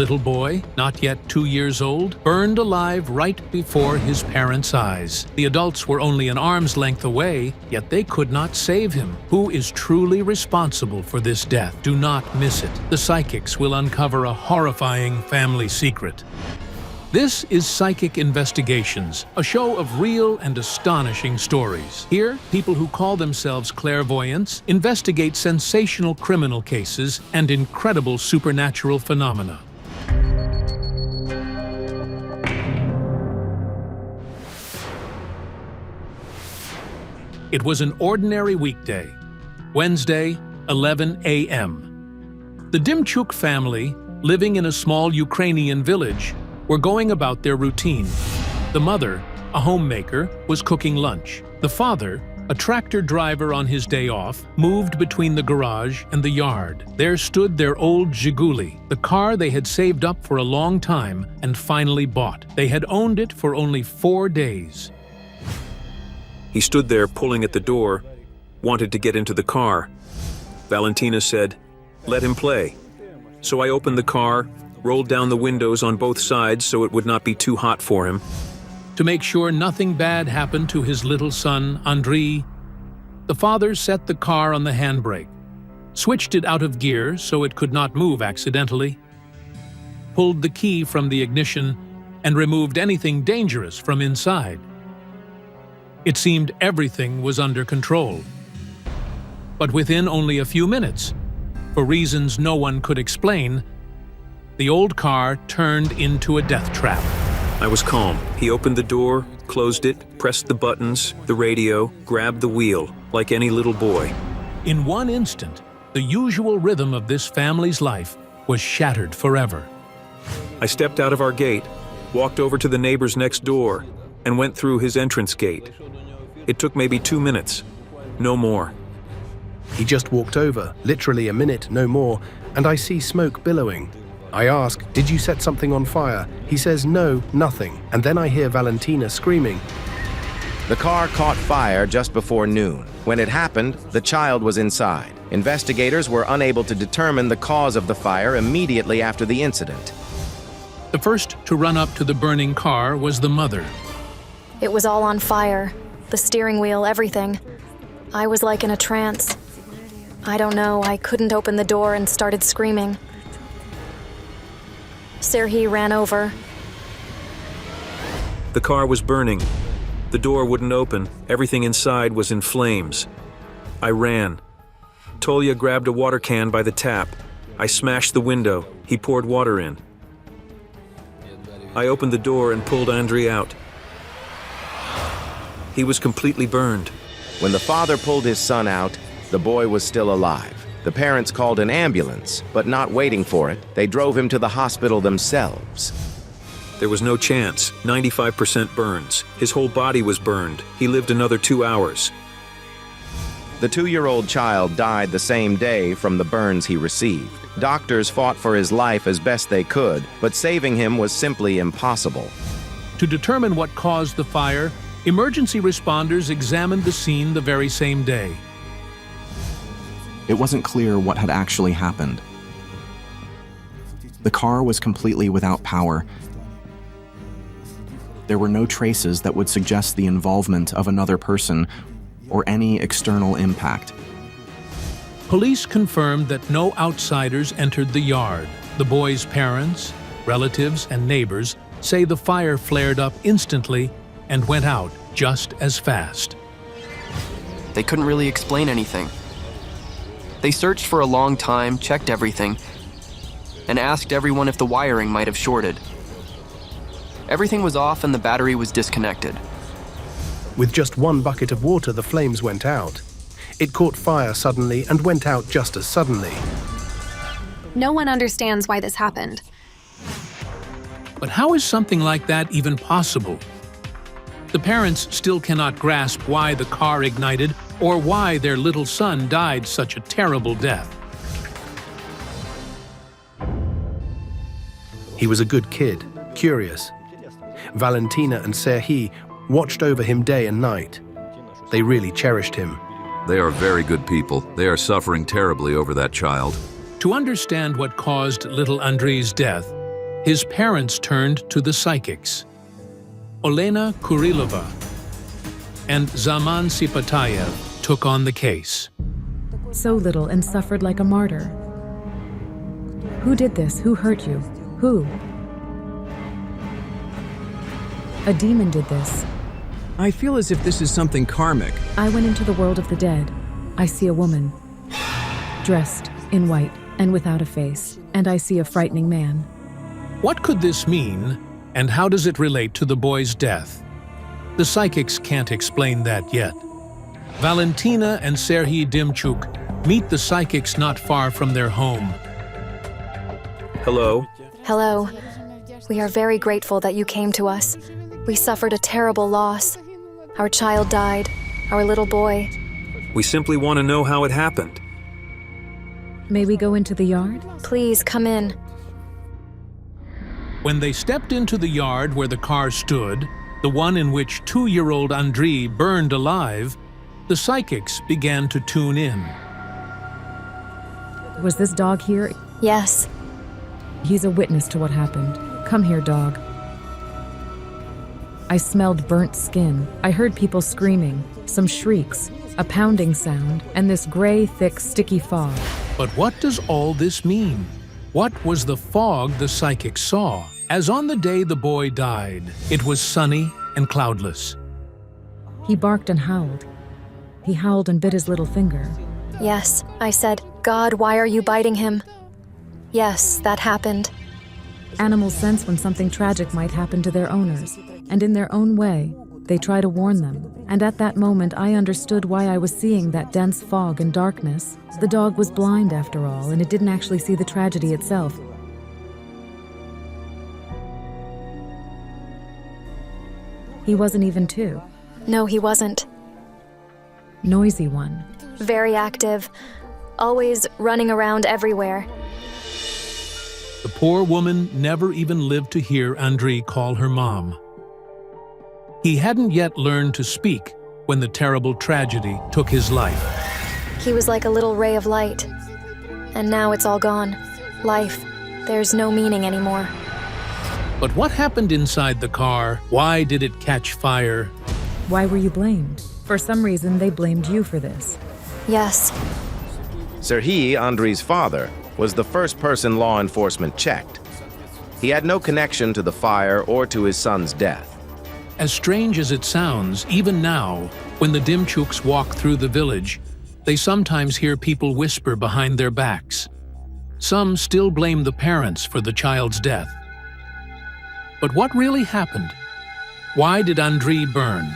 little boy, not yet 2 years old, burned alive right before his parents' eyes. The adults were only an arm's length away, yet they could not save him. Who is truly responsible for this death? Do not miss it. The psychics will uncover a horrifying family secret. This is Psychic Investigations, a show of real and astonishing stories. Here, people who call themselves clairvoyants investigate sensational criminal cases and incredible supernatural phenomena. It was an ordinary weekday, Wednesday, 11 a.m. The Dimchuk family, living in a small Ukrainian village, were going about their routine. The mother, a homemaker, was cooking lunch. The father, a tractor driver on his day off, moved between the garage and the yard. There stood their old Zhiguli, the car they had saved up for a long time and finally bought. They had owned it for only 4 days. He stood there pulling at the door, wanted to get into the car. Valentina said, "Let him play." So I opened the car, rolled down the windows on both sides so it would not be too hot for him. To make sure nothing bad happened to his little son, Andriy, the father set the car on the handbrake, switched it out of gear so it could not move accidentally, pulled the key from the ignition, and removed anything dangerous from inside. It seemed everything was under control. But within only a few minutes, for reasons no one could explain, the old car turned into a death trap. I was calm. He opened the door, closed it, pressed the buttons, the radio, grabbed the wheel, like any little boy. In one instant, the usual rhythm of this family's life was shattered forever. I stepped out of our gate, walked over to the neighbor's next door, and went through his entrance gate. It took maybe 2 minutes, no more. He just walked over, literally a minute, no more, and I see smoke billowing. I ask, "Did you set something on fire?" He says, "No, nothing." And then I hear Valentina screaming. The car caught fire just before noon. When it happened, the child was inside. Investigators were unable to determine the cause of the fire immediately after the incident. The first to run up to the burning car was the mother. It was all on fire. The steering wheel, everything. I was like in a trance. I don't know, I couldn't open the door and started screaming. Serhiy ran over. The car was burning. The door wouldn't open. Everything inside was in flames. I ran. Tolya grabbed a water can by the tap. I smashed the window. He poured water in. I opened the door and pulled Andriy out. He was completely burned. When the father pulled his son out, the boy was still alive. The parents called an ambulance, but not waiting for it, they drove him to the hospital themselves. There was no chance. 95% burns. His whole body was burned. He lived another 2 hours. The 2-year-old child died the same day from the burns he received. Doctors fought for his life as best they could, but saving him was simply impossible. To determine what caused the fire, emergency responders examined the scene the very same day. It wasn't clear what had actually happened. The car was completely without power. There were no traces that would suggest the involvement of another person or any external impact. Police confirmed that no outsiders entered the yard. The boy's parents, relatives, and neighbors say the fire flared up instantly and went out just as fast. They couldn't really explain anything. They searched for a long time, checked everything, and asked everyone if the wiring might have shorted. Everything was off and the battery was disconnected. With just one bucket of water, the flames went out. It caught fire suddenly and went out just as suddenly. No one understands why this happened. But how is something like that even possible? The parents still cannot grasp why the car ignited or why their little son died such a terrible death. He was a good kid, curious. Valentina and Serhiy watched over him day and night. They really cherished him. They are very good people. They are suffering terribly over that child. To understand what caused little Andriy's death, his parents turned to the psychics. Olena Kurilova and Zaman Sipatayev took on the case. So little and suffered like a martyr. Who did this? Who hurt you? Who? A demon did this. I feel as if this is something karmic. I went into the world of the dead. I see a woman, dressed in white and without a face, and I see a frightening man. What could this mean, and how does it relate to the boy's death? The psychics can't explain that yet. Valentina and Serhiy Dimchuk meet the psychics not far from their home. Hello. Hello. We are very grateful that you came to us. We suffered a terrible loss. Our child died, our little boy. We simply want to know how it happened. May we go into the yard? Please come in. When they stepped into the yard where the car stood, the one in which 2-year-old Andriy burned alive, the psychics began to tune in. Was this dog here? Yes. He's a witness to what happened. Come here, dog. I smelled burnt skin. I heard people screaming, some shrieks, a pounding sound, and this gray, thick, sticky fog. But what does all this mean? What was the fog the psychics saw? As on the day the boy died, it was sunny and cloudless. He barked and howled. He howled and bit his little finger. Yes, I said, God, why are you biting him? Yes, that happened. Animals sense when something tragic might happen to their owners, and in their own way, they try to warn them. And at that moment, I understood why I was seeing that dense fog and darkness. The dog was blind after all, and it didn't actually see the tragedy itself. He wasn't even 2. No, he wasn't. Noisy one. Very active, always running around everywhere. The poor woman never even lived to hear Andriy call her mom. He hadn't yet learned to speak when the terrible tragedy took his life. He was like a little ray of light. And now it's all gone. Life. There's no meaning anymore. But what happened inside the car? Why did it catch fire? Why were you blamed? For some reason, they blamed you for this. Yes. Serhiy, Andriy's father, was the first person law enforcement checked. He had no connection to the fire or to his son's death. As strange as it sounds, even now, when the Dimchuks walk through the village, they sometimes hear people whisper behind their backs. Some still blame the parents for the child's death. But what really happened? Why did Andriy burn?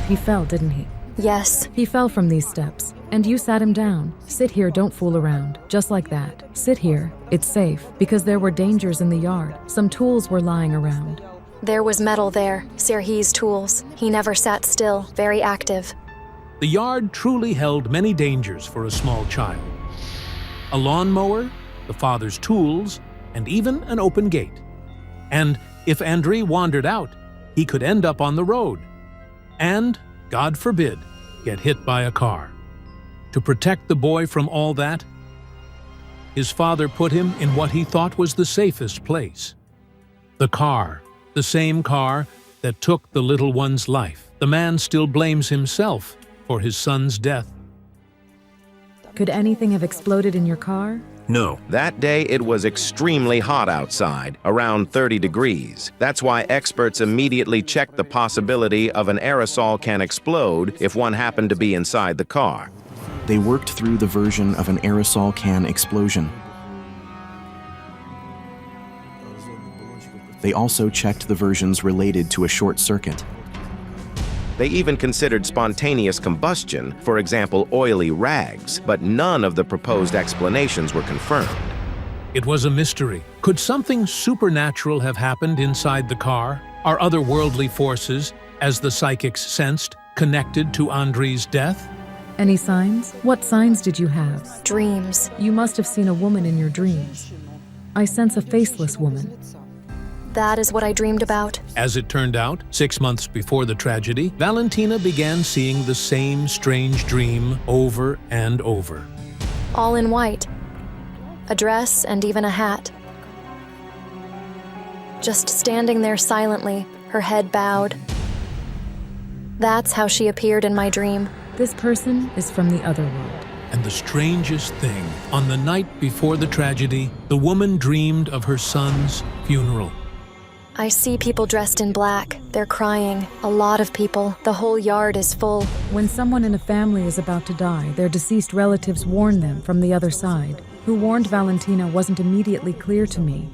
He fell, didn't he? Yes. He fell from these steps, and you sat him down. Sit here, don't fool around. Just like that. Sit here. It's safe, because there were dangers in the yard. Some tools were lying around. There was metal there, Serhiy's tools. He never sat still, very active. The yard truly held many dangers for a small child. A lawnmower, the father's tools, and even an open gate. And if Andriy wandered out, he could end up on the road. And, God forbid, get hit by a car. To protect the boy from all that, his father put him in what he thought was the safest place. The car. The same car that took the little one's life. The man still blames himself for his son's death. Could anything have exploded in your car? No. That day, it was extremely hot outside, around 30 degrees. That's why experts immediately checked the possibility of an aerosol can explode if one happened to be inside the car. They worked through the version of an aerosol can explosion. They also checked the versions related to a short circuit. They even considered spontaneous combustion, for example, oily rags, but none of the proposed explanations were confirmed. It was a mystery. Could something supernatural have happened inside the car? Are otherworldly forces, as the psychics sensed, connected to Andriy's death? Any signs? What signs did you have? Dreams. You must have seen a woman in your dreams. I sense a faceless woman. That is what I dreamed about. As it turned out, 6 months before the tragedy, Valentina began seeing the same strange dream over and over. All in white. A dress and even a hat. just standing there silently, her head bowed. That's how she appeared in my dream. This person is from the other world. And the strangest thing, on the night before the tragedy, the woman dreamed of her son's funeral. I see people dressed in black. They're crying. A lot of people. The whole yard is full. When someone in a family is about to die, their deceased relatives warn them from the other side. Who warned Valentina wasn't immediately clear to me,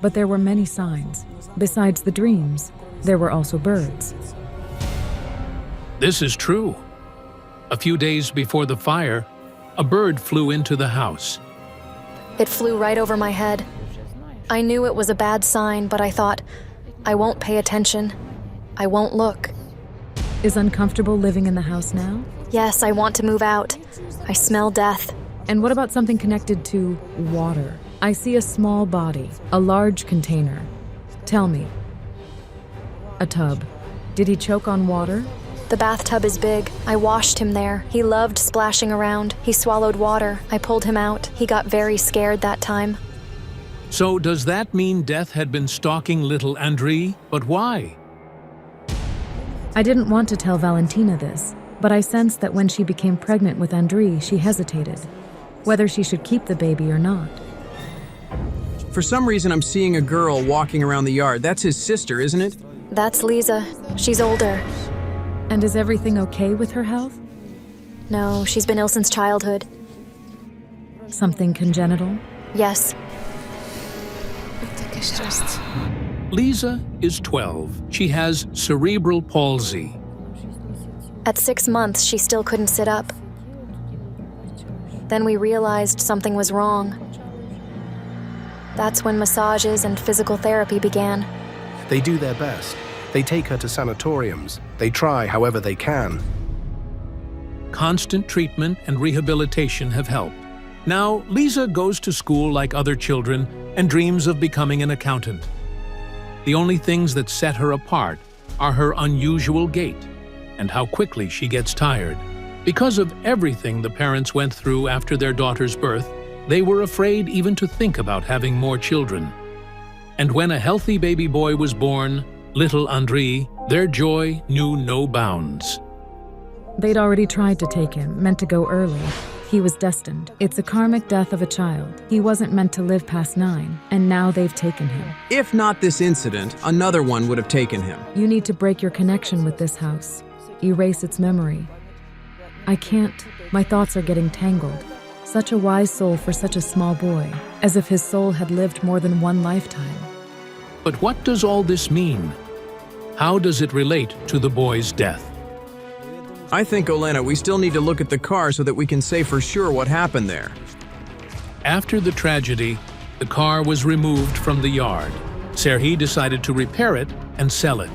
but there were many signs. Besides the dreams, there were also birds. This is true. A few days before the fire, a bird flew into the house. It flew right over my head. I knew it was a bad sign, but I thought, I won't pay attention. I won't look. Is uncomfortable living in the house now? Yes, I want to move out. I smell death. And what about something connected to water? I see a small body, a large container. Tell me. A tub. Did he choke on water? The bathtub is big. I washed him there. He loved splashing around. He swallowed water. I pulled him out. He got very scared that time. So does that mean death had been stalking little Andrei? But why? I didn't want to tell Valentina this, but I sensed that when she became pregnant with Andrei, she hesitated, whether she should keep the baby or not. For some reason, I'm seeing a girl walking around the yard. That's his sister, isn't it? That's Lisa. She's older. And is everything okay with her health? No, she's been ill since childhood. Something congenital? Yes. Lisa is 12. She has cerebral palsy. At 6 months, she still couldn't sit up. Then we realized something was wrong. That's when massages and physical therapy began. They do their best. They take her to sanatoriums. They try however they can. Constant treatment and rehabilitation have helped. Now, Lisa goes to school like other children and dreams of becoming an accountant. The only things that set her apart are her unusual gait and how quickly she gets tired. Because of everything the parents went through after their daughter's birth, they were afraid even to think about having more children. And when a healthy baby boy was born, little Andrei, their joy knew no bounds. They'd already tried to take him, meant to go early. He was destined. It's a karmic death of a child. He wasn't meant to live past 9, and now they've taken him. If not this incident, another one would have taken him. You need to break your connection with this house. Erase its memory. I can't. My thoughts are getting tangled. Such a wise soul for such a small boy, as if his soul had lived more than one lifetime. But what does all this mean? How does it relate to the boy's death? I think, Olena, we still need to look at the car so that we can say for sure what happened there. After the tragedy, the car was removed from the yard. Serhiy decided to repair it and sell it.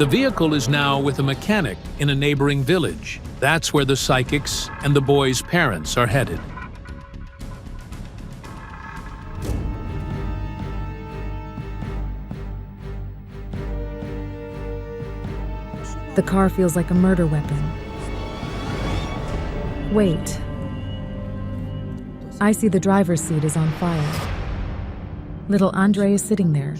The vehicle is now with a mechanic in a neighboring village. That's where the psychics and the boy's parents are headed. The car feels like a murder weapon. Wait. I see the driver's seat is on fire. Little Andrei is sitting there.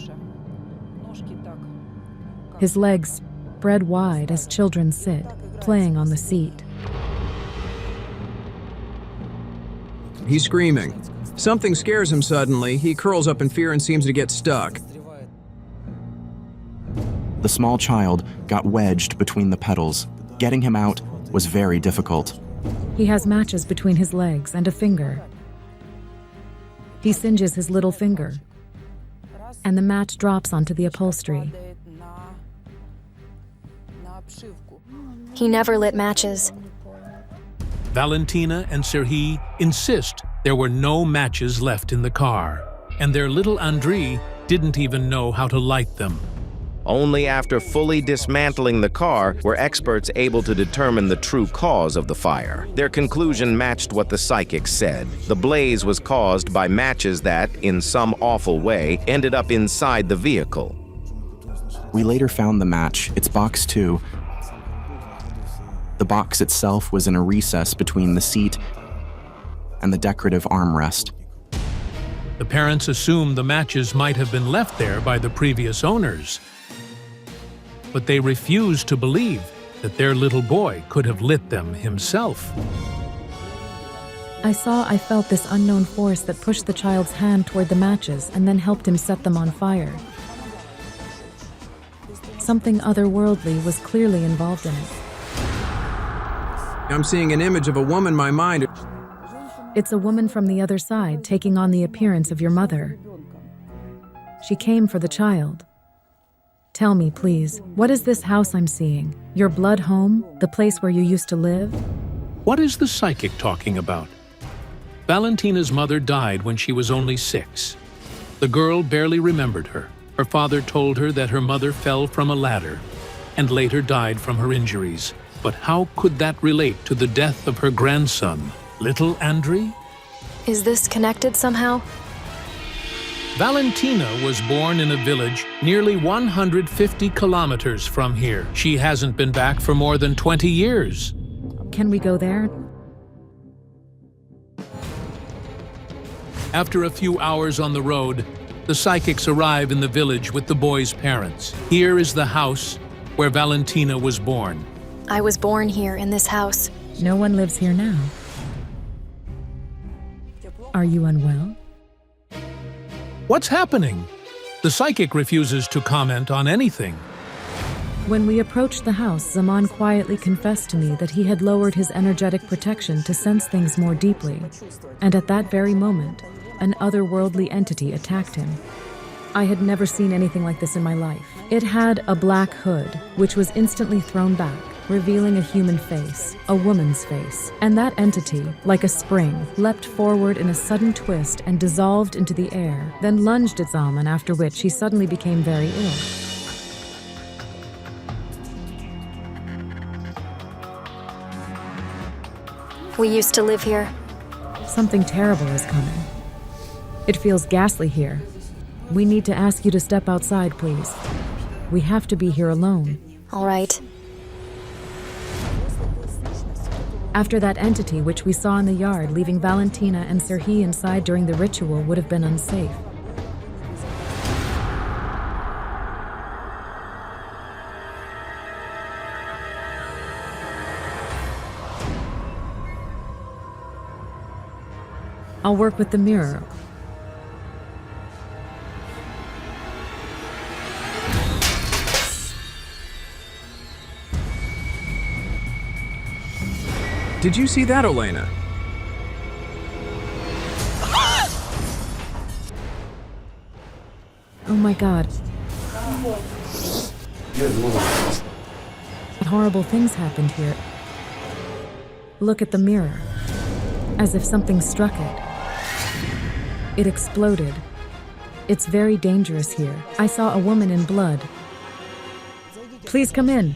His legs spread wide as children sit, playing on the seat. He's screaming. Something scares him suddenly. He curls up in fear and seems to get stuck. The small child got wedged between the pedals. Getting him out was very difficult. He has matches between his legs and a finger. He singes his little finger, and the match drops onto the upholstery. He never lit matches. Valentina and Serhiy insist there were no matches left in the car, and their little Andrei didn't even know how to light them. Only after fully dismantling the car were experts able to determine the true cause of the fire. Their conclusion matched what the psychics said. The blaze was caused by matches that, in some awful way, ended up inside the vehicle. We later found the match, its box 2. The box itself was in a recess between the seat and the decorative armrest. The parents assumed the matches might have been left there by the previous owners. But they refused to believe that their little boy could have lit them himself. I felt this unknown force that pushed the child's hand toward the matches and then helped him set them on fire. Something otherworldly was clearly involved in it. I'm seeing an image of a woman in my mind. It's a woman from the other side taking on the appearance of your mother. She came for the child. Tell me, please, what is this house I'm seeing? Your blood home? The place where you used to live? What is the psychic talking about? Valentina's mother died when she was only 6. The girl barely remembered her. Her father told her that her mother fell from a ladder and later died from her injuries. But how could that relate to the death of her grandson, little Andrei? Is this connected somehow? Valentina was born in a village nearly 150 kilometers from here. She hasn't been back for more than 20 years. Can we go there? After a few hours on the road, the psychics arrive in the village with the boy's parents. Here is the house where Valentina was born. I was born here in this house. No one lives here now. Are you unwell? What's happening? The psychic refuses to comment on anything. When we approached the house, Zaman quietly confessed to me that he had lowered his energetic protection to sense things more deeply. And at that very moment, an otherworldly entity attacked him. I had never seen anything like this in my life. It had a black hood, which was instantly thrown back, revealing a human face, a woman's face. And that entity, like a spring, leapt forward in a sudden twist and dissolved into the air, then lunged at Zaman, after which he suddenly became very ill. We used to live here. Something terrible is coming. It feels ghastly here. We need to ask you to step outside, please. We have to be here alone. All right. After that entity which we saw in the yard, leaving Valentina and Serhi inside during the ritual would have been unsafe. I'll work with the mirror. Did you see that, Elena? Oh my God. Horrible things happened here. Look at the mirror. As if something struck it. It exploded. It's very dangerous here. I saw a woman in blood. Please come in.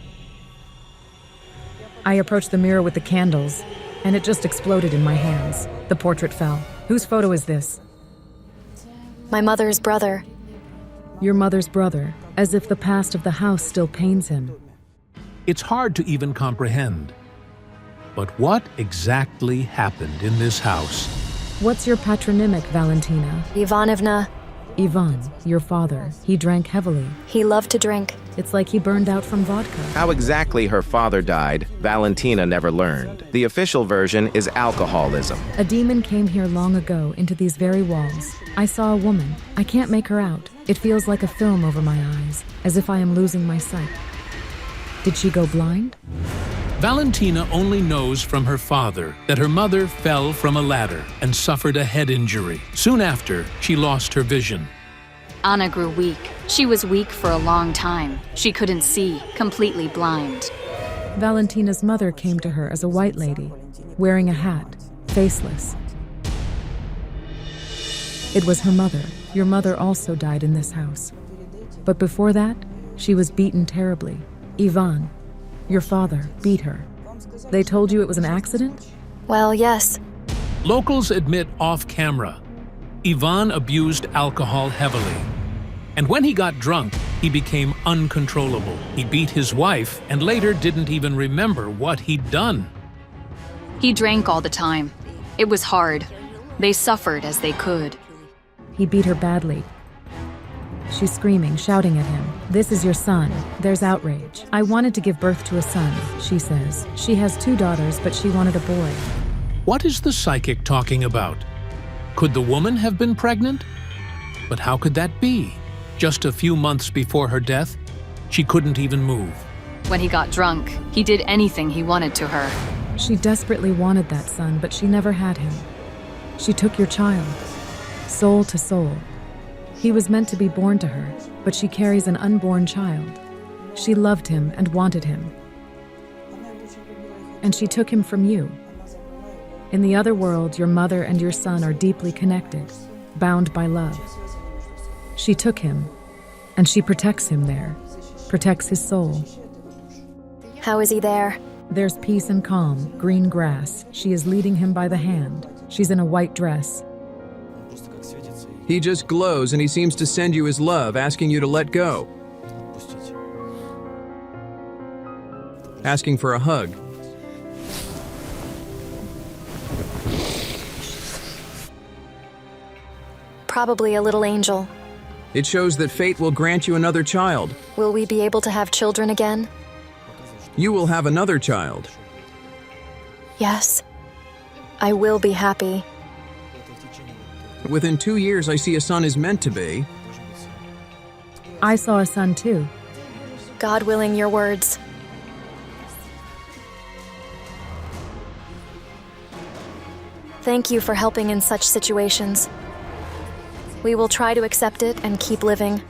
I approached the mirror with the candles, and it just exploded in my hands. The portrait fell. Whose photo is this? My mother's brother. Your mother's brother, as if the past of the house still pains him. It's hard to even comprehend. But what exactly happened in this house? What's your patronymic, Valentina? Ivanovna. Ivan, your father. He drank heavily. He loved to drink. It's like he burned out from vodka. How exactly her father died, Valentina never learned. The official version is alcoholism. A demon came here long ago into these very walls. I saw a woman. I can't make her out. It feels like a film over my eyes, as if I am losing my sight. Did she go blind? Valentina only knows from her father that her mother fell from a ladder and suffered a head injury. Soon after, she lost her vision. Anna grew weak. She was weak for a long time. She couldn't see, completely blind. Valentina's mother came to her as a white lady, wearing a hat, faceless. It was her mother. Your mother also died in this house. But before that, she was beaten terribly. Ivan, your father, beat her. They told you it was an accident? Well, yes. Locals admit off-camera, Ivan abused alcohol heavily. And when he got drunk, he became uncontrollable. He beat his wife and later didn't even remember what he'd done. He drank all the time. It was hard. They suffered as they could. He beat her badly. She's screaming, shouting at him. This is your son. There's outrage. I wanted to give birth to a son, she says. She has 2 daughters, but she wanted a boy. What is the psychic talking about? Could the woman have been pregnant? But how could that be? Just a few months before her death, she couldn't even move. When he got drunk, he did anything he wanted to her. She desperately wanted that son, but she never had him. She took your child, soul to soul. He was meant to be born to her, but she carries an unborn child. She loved him and wanted him. And she took him from you. In the other world, your mother and your son are deeply connected, bound by love. She took him, and she protects him there, protects his soul. How is he there? There's peace and calm, green grass. She is leading him by the hand. She's in a white dress. He just glows and he seems to send you his love, asking you to let go. Asking for a hug. Probably a little angel. It shows that fate will grant you another child. Will we be able to have children again? You will have another child. Yes. I will be happy. Within 2 years, I see a son is meant to be. I saw a son too. God willing, your words. Thank you for helping in such situations. We will try to accept it and keep living.